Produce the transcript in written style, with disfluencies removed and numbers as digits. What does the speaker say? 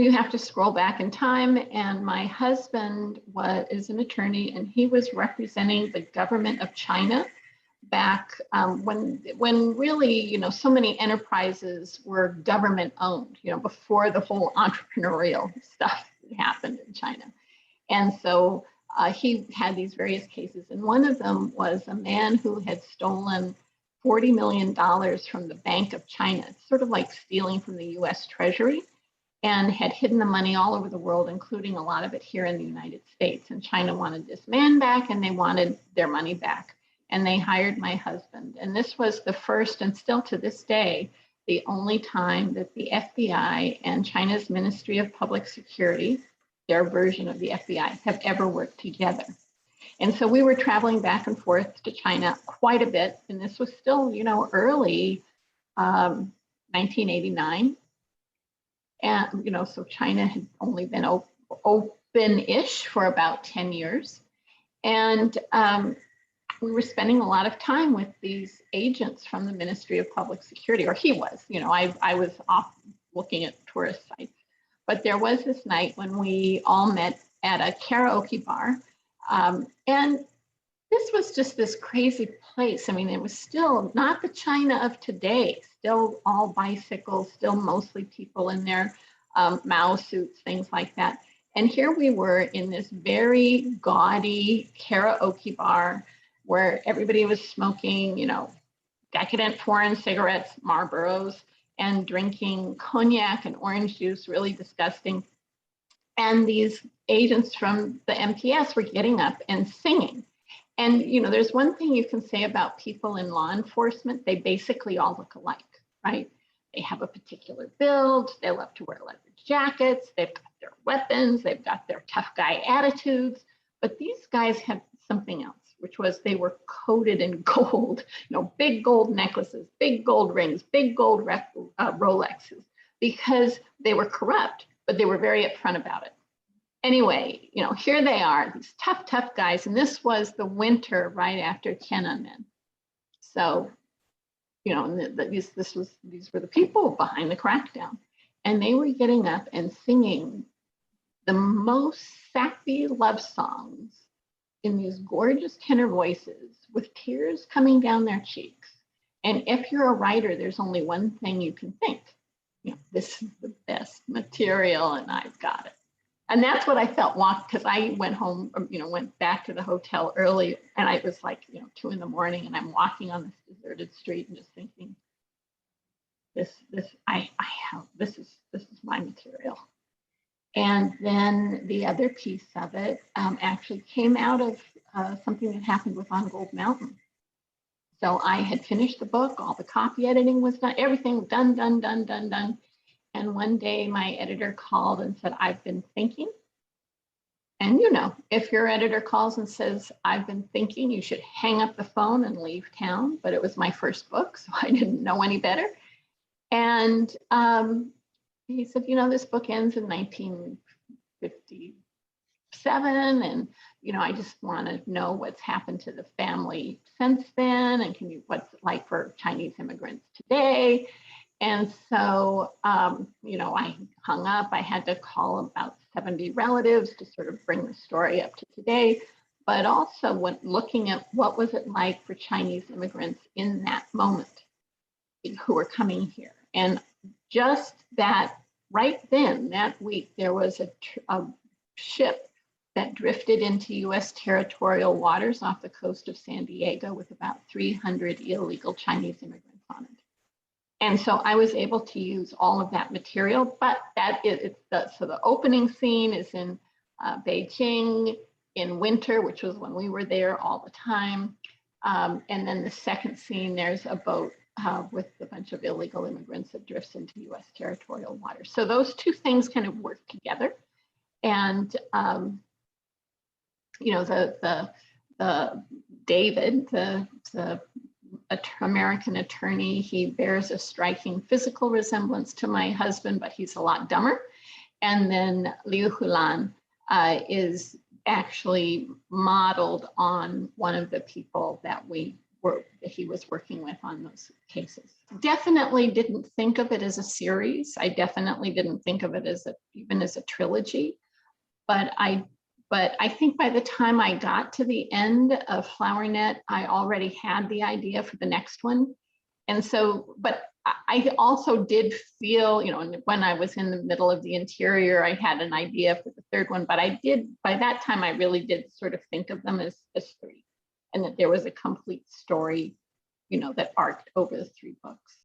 you have to scroll back in time, and my husband is an attorney, and he was representing the government of China back when really, you know, so many enterprises were government owned, you know, before the whole entrepreneurial stuff happened in China. And so he had these various cases, and one of them was a man who had stolen $40 million from the Bank of China. It's sort of like stealing from the US Treasury, and had hidden the money all over the world, including a lot of it here in the United States. And China wanted this man back, and they wanted their money back. And they hired my husband. And this was the first, and still to this day, the only time that the FBI and China's Ministry of Public Security, their version of the FBI, have ever worked together. And so we were traveling back and forth to China quite a bit. And this was still, you know, early 1989. And, you know, so China had only been open-ish for about 10 years. And we were spending a lot of time with these agents from the Ministry of Public Security, or he was, you know, I was off looking at tourist sites. But there was this night when we all met at a karaoke bar. And this was just this crazy place. I mean, it was still not the China of today, still all bicycles, still mostly people in their Mao suits, things like that. And here we were in this very gaudy karaoke bar where everybody was smoking, you know, decadent foreign cigarettes, Marlboros, and drinking cognac and orange juice, really disgusting. And these agents from the MPS were getting up and singing. And, you know, there's one thing you can say about people in law enforcement, they basically all look alike, right? They have a particular build, they love to wear leather jackets, they've got their weapons, they've got their tough guy attitudes, but these guys had something else, which was they were coated in gold, you know, big gold necklaces, big gold rings, big gold Rolexes, because they were corrupt, but they were very upfront about it. Anyway, you know, here they are, these tough, tough guys. And this was the winter right after Tiananmen. So, you know, these were the people behind the crackdown. And they were getting up and singing the most sappy love songs in these gorgeous tenor voices with tears coming down their cheeks. And if you're a writer, there's only one thing you can think, you know, this is the best material and I've got it. And that's what I felt because I went home, you know, went back to the hotel early, and I was like, you know, 2 a.m, and I'm walking on this deserted street and just thinking, this is my material. And then the other piece of it actually came out of something that happened with On Gold Mountain. So I had finished the book, all the copy editing was done, everything done. And one day my editor called and said, I've been thinking. And you know, if your editor calls and says, I've been thinking, you should hang up the phone and leave town. But it was my first book, so I didn't know any better. And he said, you know, this book ends in 1957. And, you know, I just want to know what's happened to the family since then. And what's it like for Chinese immigrants today? And so, you know, I hung up. I had to call about 70 relatives to sort of bring the story up to today, but also looking at what was it like for Chinese immigrants in that moment who were coming here. And just that right then, that week, there was a ship that drifted into US territorial waters off the coast of San Diego with about 300 illegal Chinese immigrants on it. And so I was able to use all of that material, but so the opening scene is in Beijing in winter, which was when we were there all the time. And then the second scene, there's a boat with a bunch of illegal immigrants that drifts into US territorial waters. So those two things kind of work together. And, you know, the David, the American attorney, he bears a striking physical resemblance to my husband, but he's a lot dumber. And then Liu Hulan is actually modeled on one of the people that we that he was working with on those cases. Definitely didn't think of it as a series. I definitely didn't think of it as even as a trilogy. But I think by the time I got to the end of FlowerNet, I already had the idea for the next one. And so, but I also did feel, you know, when I was in the middle of the interior, I had an idea for the third one, but by that time, I really did sort of think of them as three, and that there was a complete story, you know, that arced over the 3 books.